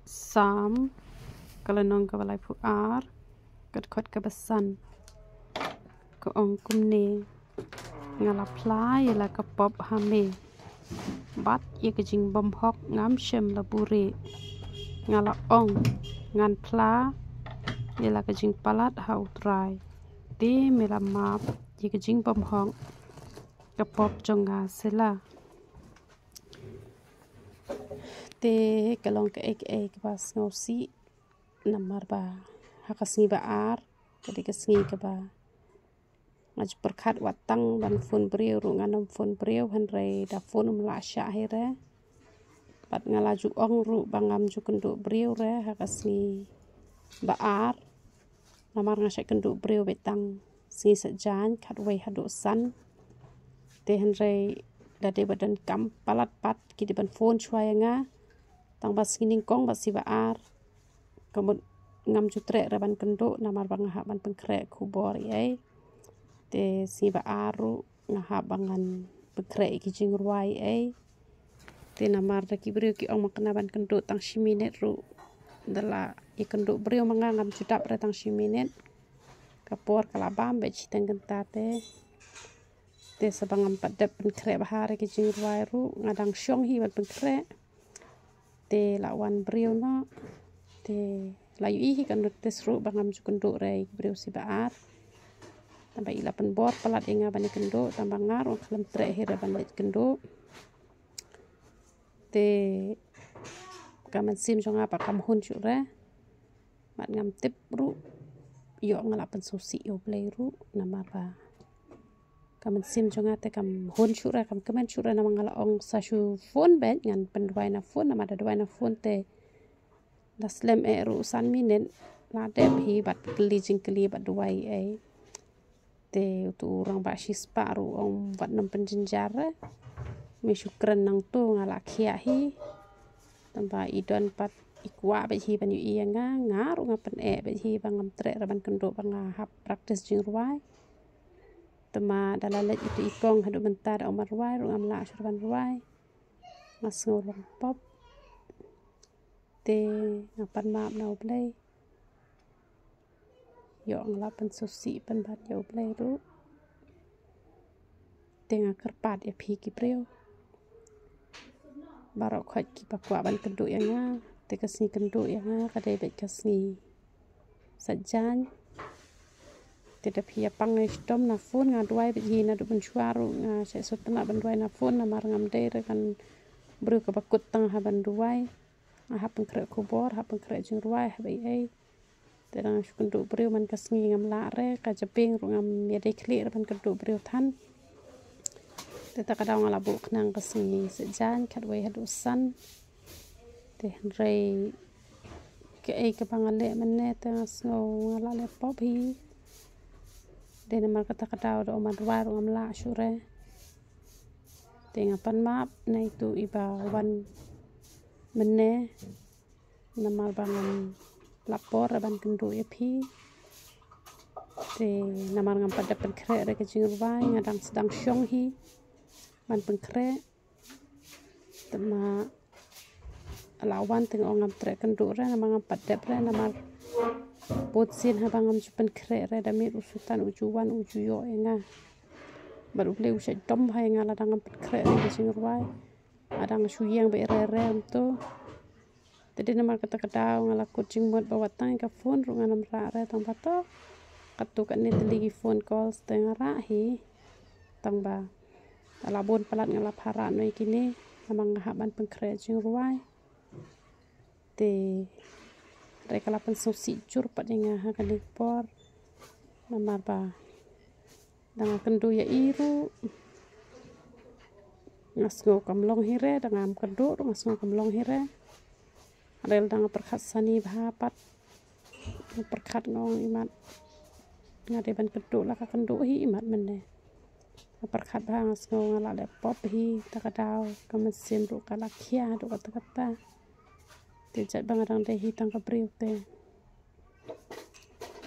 Sam kalanong kabalay puar kadkot kabasan ko ong kumne ngala play la kapop hame bat ye kajing bom hok ngam shem la bure ngala ong ngan pla ye la kajing palat hau trai ti mela map ye kajing bom hok kapop jonga sela te kalong ke ek pas ngosi namar ba hakasngi ba ar kadi kasngi ke ba ngaj perkhat watang ban fun brio ru nganam fun brio han rei da fun mla sha here pat ngalaju ong ru bangam ju kendu brio re hakasngi ba ar namar ngasai kendu brio betang si sajan khat wei hadu san te han rei da de badan kam palat pat ki ban fun chwai nga tang bas kining kong basi ba ar kamut ngam jutre raban kendo namar bang ha ban pengkre kubor ai te si ba aru ngaha bangan pengkre ki jing ruai ai te namar da ki brio ki ong makna ban kendo tang shiminet ru dala i kendo brio manga ngam judap ra tang shiminet kapor kalabam be chiteng genta te sabangam padap pengkre bahar ki jing ruai ru ngadang syong hi ban pengkre te lawan brio na te layu ihi kan tes ru bangam ju kendo rei brio si baar tambah ila penbor palat inga bani kendo tambah ngar ong kalam tre hira ban kendo te kaman sim jonga pa kam hun chu re mat ngam tip ru yo ngala pen susi yo play ru namar ba kaman sim jonga te kam hun chu re kam kaman chu re namang ngala ong sa shu phone bet ngan pendwai na phone namada dwai na phone te da slem e ru san minen la dep hi bat kli jing kli bat dwai e te tu orang ba shispa ru ong wat nam penjenjar me syukran nang tu ngala khia hi tambah idon pat ikwa be hi ban yu i nga ngaru ngapen e be hi bangam tre raban kendo banga hap practice jing ruai tama dalalet itu ikong hadu bentar omar ruai ru ngamla surban ruai mas ngolong pop te ngapan map na play yo nglapan susi pen bat yo play ru tenga kerpat ya phi ki preo barok khot ki pakwa ban kendo yang nga te kasni kendo yang nga kade bet kasni sajan te da phi pang ne stom na phone nga duai bet hi na du ban chwaru nga se sotna ban duai na phone na mar ngam de re kan bru ka bakut tang ha ban duai ha pengkre kubor ha pengkre jing ruai ha bai ai te dang kundu brio man kasngi ngam la re ka japing ru ngam ya de kli ban kundu brio than te ta kadang ngala bu knang kasngi sejan khat wei hadu san te rei ke ai ka bangale mane te ngo ngala le pop hi de na mar kata kadaw do man ruai ru ngam la shure te ngapan map na itu iba wan mene namar bangan lapor ban kendo ya phi te namar ngam pada pengkre re ke jing ruai ngadang sedang syong hi ban pengkre tema lawan teng ongam tre kendo re namar ngam pada re namar pot sin ha bangam ju pengkre re da mir usutan ujuan ujuyo enga baru ble usai tom ha enga la dangam pengkre re ke jing ruai adang suyang be re to tadi namar kata kadaw ngala kucing mod bawatang ka phone ru nganam ra re tang pato katu kan ni teligi phone calls teng ra hi tang ba ala bon palat ngala phara noi kini namang ha ban pengkre jing ruai te re kala pen susi jur pat nga ha kan por namar ba dang kendo ya iru ngasgo kamlong hire dangam kendo ru ngasgo kamlong hire rel dang perkhat sani bhapat perkhat ngong imat ngade ban kendo la ka kendo hi imat mene perkhat bang ngasgo ngala le pop hi takadaw kamesin ru kala khia du kata kata te jat bang dang de hi tang ka priu te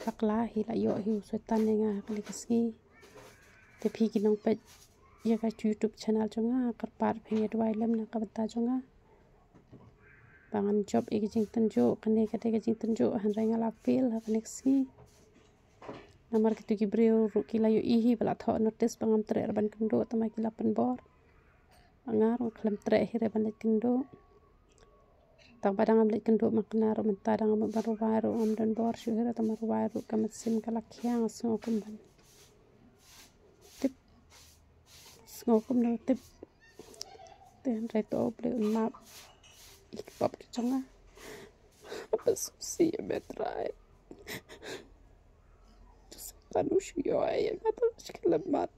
pakla hi la yo hi setan nga kali kasngi te phi kinong pet ya ka YouTube channel jonga karpar phe dwai lem na ka bata jonga bangan job jing tunjuk kane kate jing tunjuk han rai ngalapil koneksi namar kitu gibreu ru kilayu ihi bala tho notice bangam tre ban kendo tama kilapan bor angar klam tre hire ban kendo tang padang amlet kendo makna ro menta dang am baru baru am dan bor shu hire tamar baru kamatsim kalakhyang asngokum ban tip sngokum no tip ten reto ble map ikpap changa apa susi betrai Kanush yo ay kata skelamat